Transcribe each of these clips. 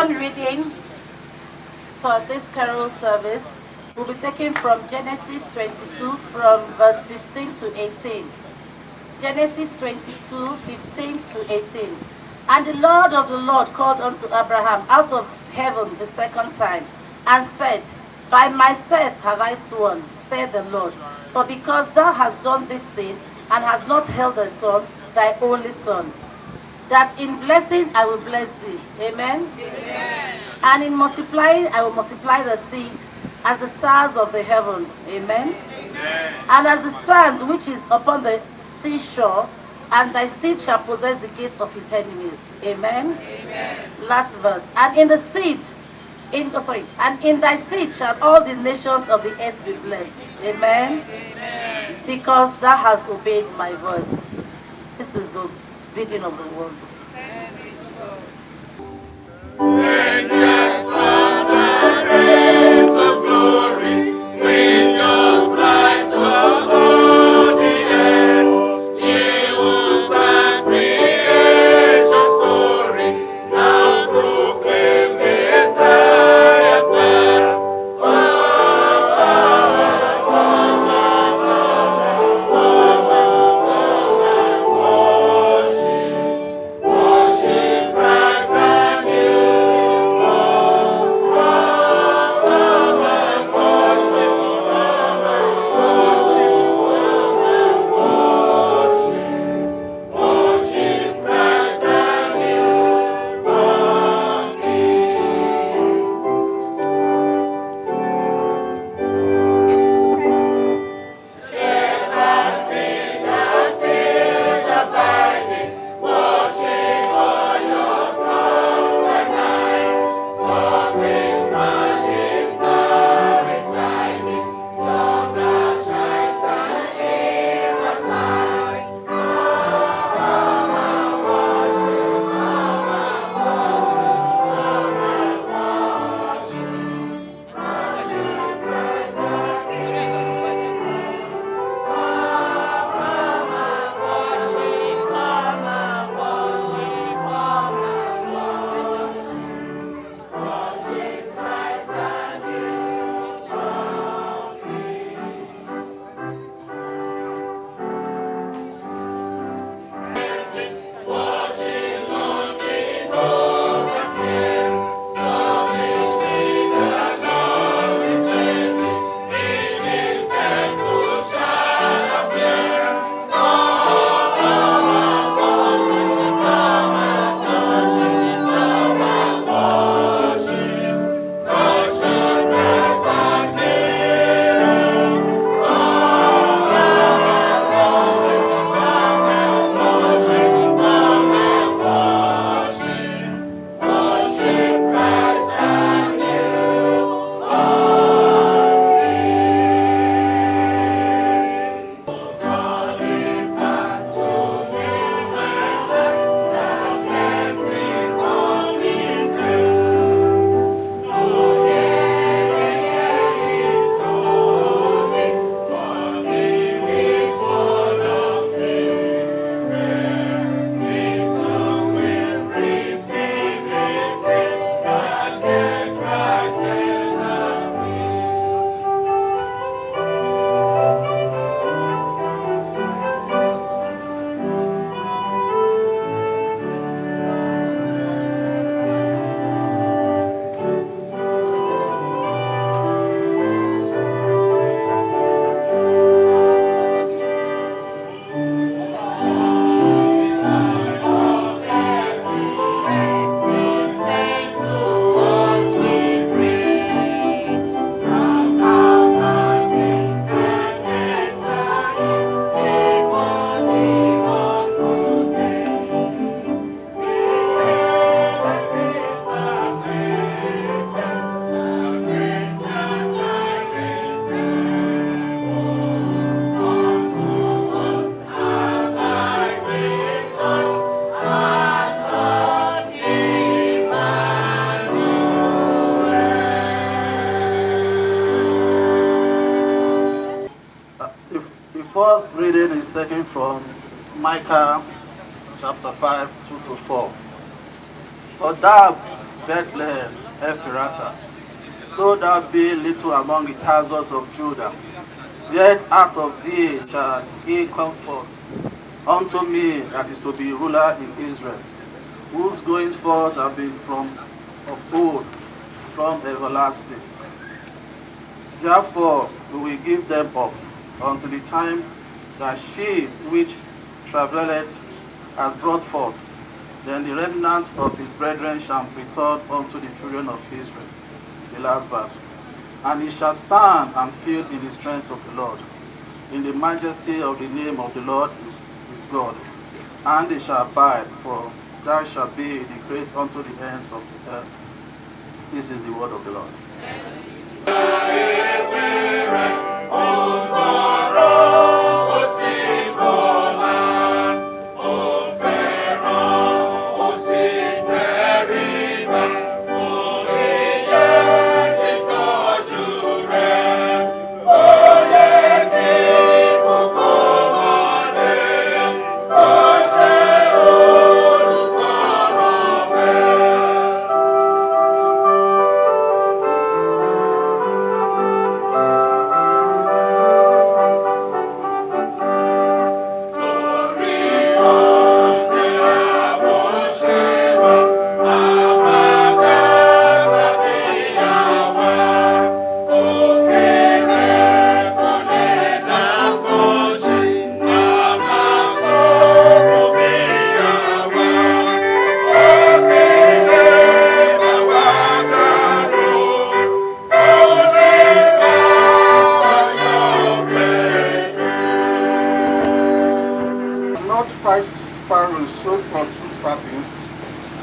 second reading for this carol service will be taken from Genesis 22 from verse 15 to 18. Genesis 22, 15 to 18. And the Lord of the Lord called unto Abraham out of heaven the second time, and said, By myself have I sworn, said the Lord, for because thou hast done this thing, and hast not held thy son, thy only son, that in blessing I will bless thee. Amen? Amen. And in multiplying I will multiply the seed as the stars of the heaven. Amen? Amen. And as the sand which is upon the seashore, and thy seed shall possess the gates of his enemies. Amen? Amen. Last verse. And in thy seed shall all the nations of the earth be blessed. Amen? Amen. Because thou hast obeyed my voice. This is the reading of the word. Angels from the rays of glory, win your flight to all the earth. Ye who sang creation's story, now proclaim Messiah's birth. fourth reading is taken from Micah chapter 5, 2 to 4. But thou, Bethlehem Ephratah, though thou be little among the thousands of Judah, yet out of thee shall he come forth unto me that is to be ruler in Israel, whose goings forth have been from of old, from everlasting. Therefore we will give them up until the time that she which travelleth hath brought forth. Then the remnant of his brethren shall return unto the children of Israel. The last verse. And he shall stand and fill in the strength of the Lord, in the majesty of the name of the Lord is God. And they shall abide, for thou shalt be the great unto the ends of the earth. This is the word of the Lord.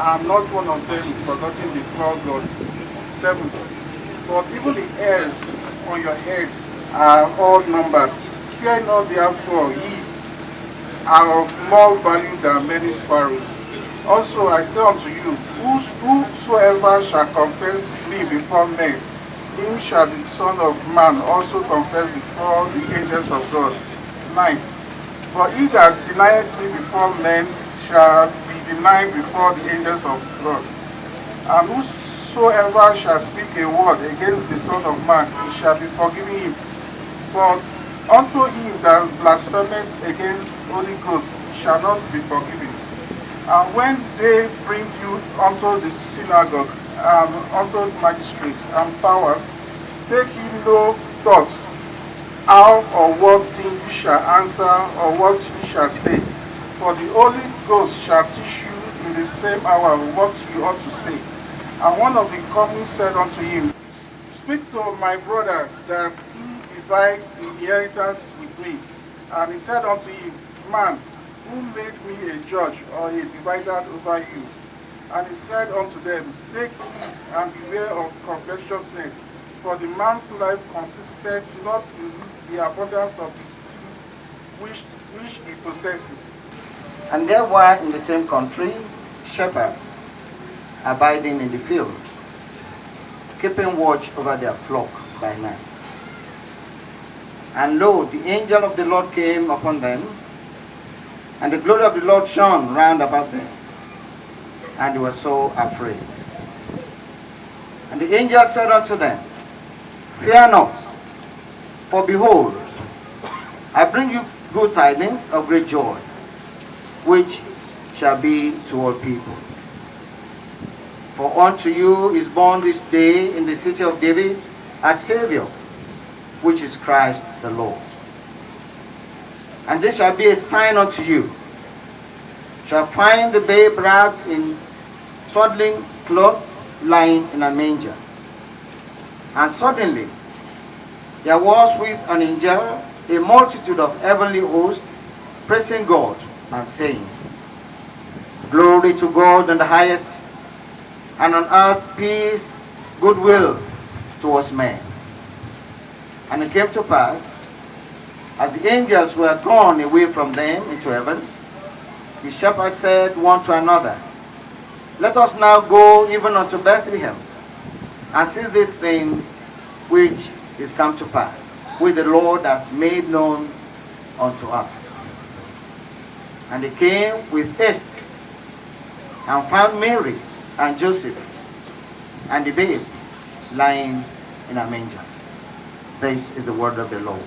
and not one of them is forgotten before God. 7. But even the hairs on your head are all numbered. Fear not therefore, ye are of more value than many sparrows. Also I say unto you, whosoever shall confess me before men, him shall the Son of Man also confess before the angels of God. 9. For he that denieth me before men shall be denied before the angels of God. And whosoever shall speak a word against the Son of Man, he shall be forgiven him. But unto him that blasphemeth against Holy Ghost shall not be forgiven. And when they bring you unto the synagogue and unto the magistrate and powers, take ye no thoughts how or what thing ye shall answer or what ye shall say. For the Holy Ghost shall teach you in the same hour what you ought to say. And one of the company said unto him, Speak to my brother that he divide the inheritance with me. And he said unto him, Man, who made me a judge or a divider over you? And he said unto them, Take heed and beware of covetousness, for the man's life consisted not in the abundance of his things which he possesses. And there were in the same country shepherds abiding in the field, keeping watch over their flock by night. And lo, the angel of the Lord came upon them, and the glory of the Lord shone round about them, and they were so afraid. And the angel said unto them, Fear not, for behold, I bring you good tidings of great joy, which shall be to all people. For unto you is born this day in the city of David a Savior, which is Christ the Lord. And this shall be a sign unto you. Shall find the babe wrapped in swaddling clothes, lying in a manger. And suddenly there was with an angel a multitude of heavenly hosts, praising God and saying, Glory to God in the highest, and on earth peace, goodwill towards men. And it came to pass, as the angels were gone away from them into heaven, the shepherds said one to another, Let us now go even unto Bethlehem, and see this thing which is come to pass, which the Lord has made known unto us. And they came with haste, and found Mary and Joseph, and the babe lying in a manger. This is the word of the Lord.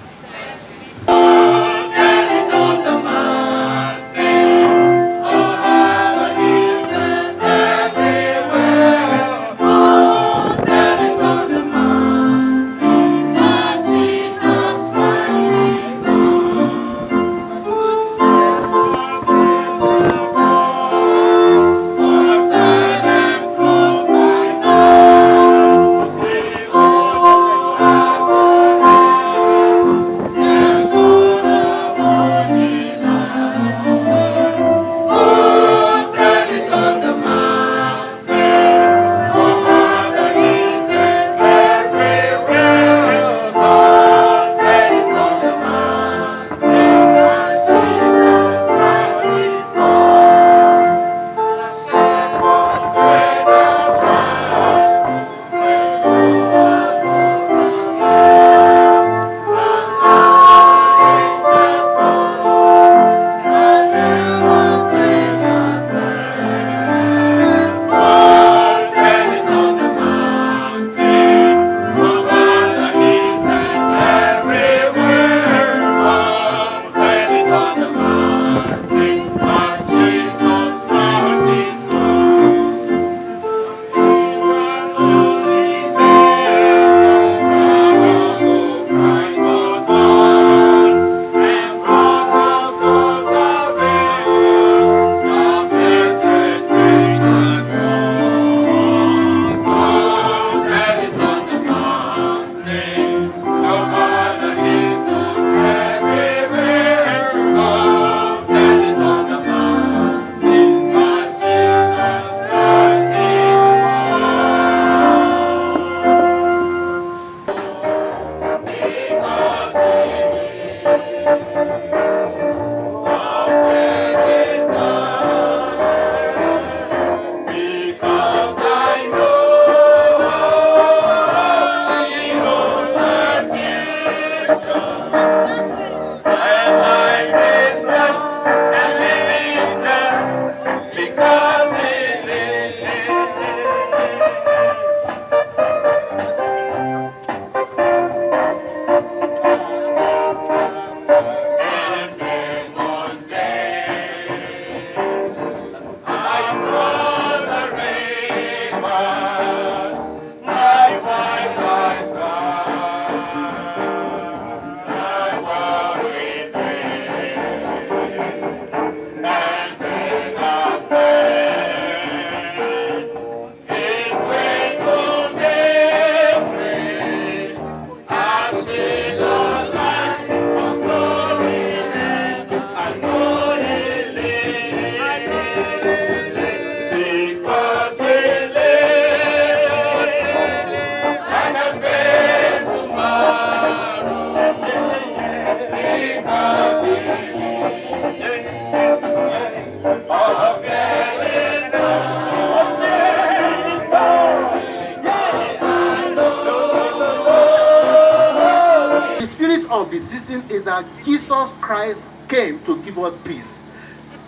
Is that Jesus Christ came to give us peace.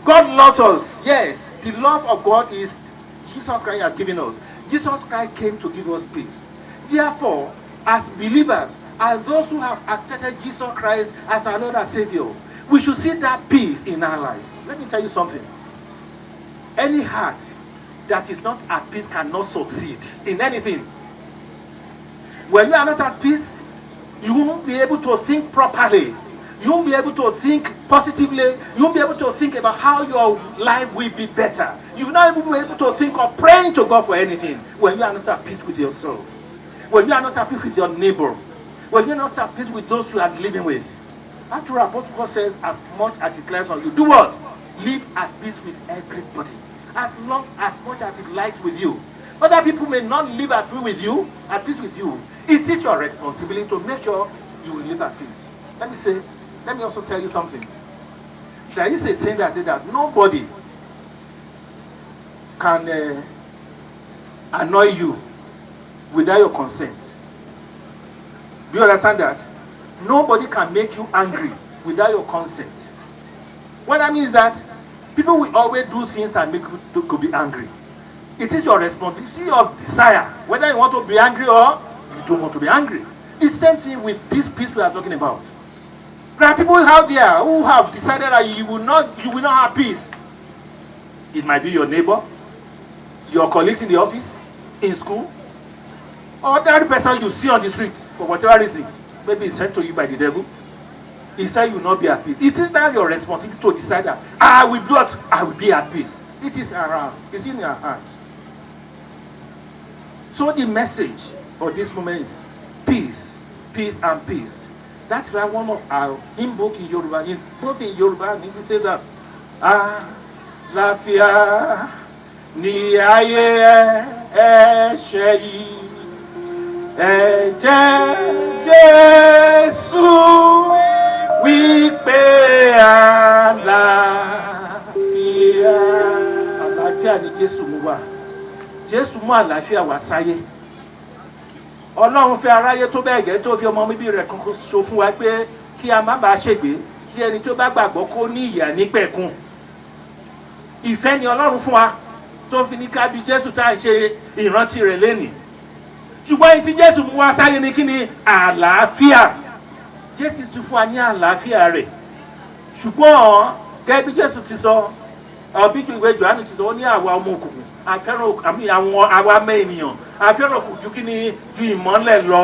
God loves us. Yes, the love of God is Jesus Christ has given us. Jesus Christ came to give us peace. Therefore, as believers, as those who have accepted Jesus Christ as our Lord and Savior, we should see that peace in our lives. Let me tell you something. Any heart that is not at peace cannot succeed in anything. When you are not at peace, you won't be able to think properly. You won't be able to think positively. You won't be able to think about how your life will be better. You will not be able to think of praying to God for anything when you are not at peace with yourself. When you are not at peace with your neighbor. When you are not at peace with those you are living with. After all, Apostle Paul says, as much as it lies on you, do what? Live at peace with everybody. As much as it lies with you. Other people may not live at peace with you. It is your responsibility to make sure you will live at peace. Let me also tell you something. There is a saying that says that nobody can annoy you without your consent. Do you understand that? Nobody can make you angry without your consent. What that means is that people will always do things that make you to be angry. It is your responsibility, your desire, whether you want to be angry or you don't want to be angry. It's the same thing with this peace we are talking about. There are people out there who have decided that you will not have peace. It might be your neighbor, your colleagues in the office, in school, or the other person you see on the street for whatever reason. Maybe it's sent to you by the devil. He said you will not be at peace. It is now your responsibility to decide that I will be at peace. It is around. It's in your heart. So the message for this moment is peace, peace and peace. That's why one of our hymn book in Yoruba, both in Yoruba and English, say that Lafia ni aye ṣe yìí, ẹ̀jẹ̀ Jésù wípé àlàáfíà. Àlàáfíà ni Jésù mú wá. Jésù mú àlàáfíà wá sáyé. Ọlọ́run fẹ́ aráyé tó bẹ́ẹ̀ gẹ́ tó fi ọmọ bíbí rẹ̀ kan ṣo fún wa pé kí a má bàa ṣègbé, tí ẹni tó bá gbàgbọ́ kó ní ìyà nípẹ̀kun. Ìfẹ́ ni Ọlọ́run fún wa tó fi ní ká bí Jésù tá à ń ṣe ìrántí rẹ̀ lénìí. Ṣùgbọ́n èyí tí Jésù mú wá sáyé ni kí ni? Àlàáfíà. Jésù ti fún wa ní àlàáfíà rẹ̀. Ṣùgbọ́n gẹ́gẹ́ bí Jésù ti sọ, bí ìwé Jòhánù ti sọ, ó ní àwa ọmọ òkùnkùn àfẹ́ràn àwọn àwa mẹ́ ènìyàn àfẹ́ràn òkùnkùn ju kí ni ju ìmọ́lẹ̀ lọ.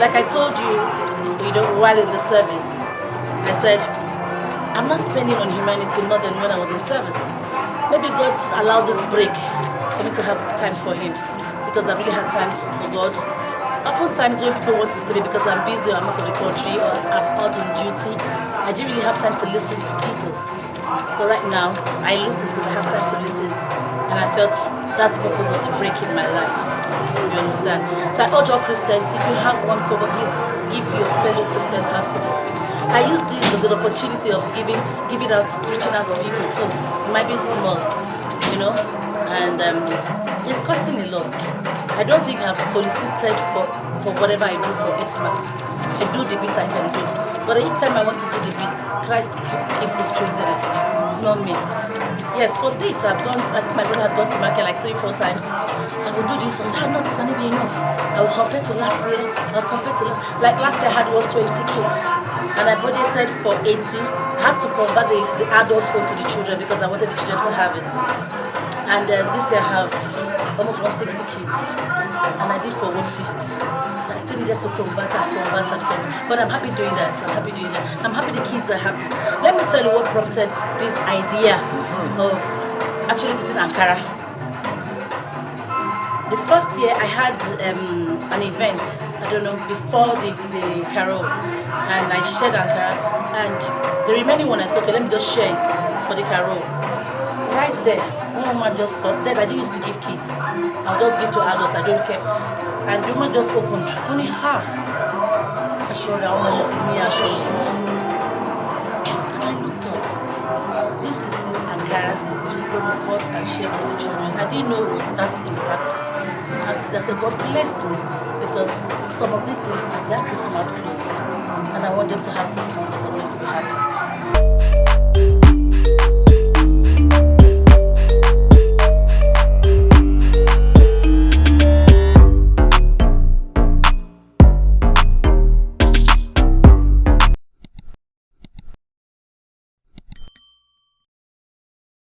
Like I told you, while in the service, I said, I'm not spending on humanity more than when I was in service. Maybe God allowed this break for me to have time for Him, because I really had time for God. Oftentimes when people want to see me because I'm busy or I'm out of the country or I'm out on duty, I didn't really have time to listen to people. But right now, I listen because I have time to listen. And I felt that's the purpose of the break in my life. You understand? So I urge all Christians, if you have one kobo, please give your fellow Christians half kobo. I use this as an opportunity of giving out, reaching out to people too. It might be small, and it's costing a lot. I don't think I've solicited for whatever I do for Xmas. I do the bits I can do. But each time I want to do the bits, Christ keeps increasing it. It's not me. Yes, for this I think my brother had gone to market like 3-4 times. I will do this. I said, no, this might not be enough. I will compare to last year. Like last year I had 120 kids. And I budgeted for 80. I had to convert the adults home to the children because I wanted the children to have it. And this year I have almost 160 kids. And I did for 150. I still needed to convert. But I'm happy doing that. I'm happy the kids are happy. Let me tell you what prompted this idea of actually putting Ankara. The first year I had an event, I don't know, before the carol, and I shared Ankara, and the remaining one I said, okay, let me just share it for the carol. Right there, one woman just stopped. Then I didn't used to give kids. I'll just give to adults, I don't care. And the woman just opened, only her. I showed her how many me I showed you. And I looked up. This is this Ankara, she's going to cut and share for the children. I didn't know it was that impactful. I said, God bless me, because some of these things are their Christmas clothes. And I want them to have Christmas because I want them to be happy.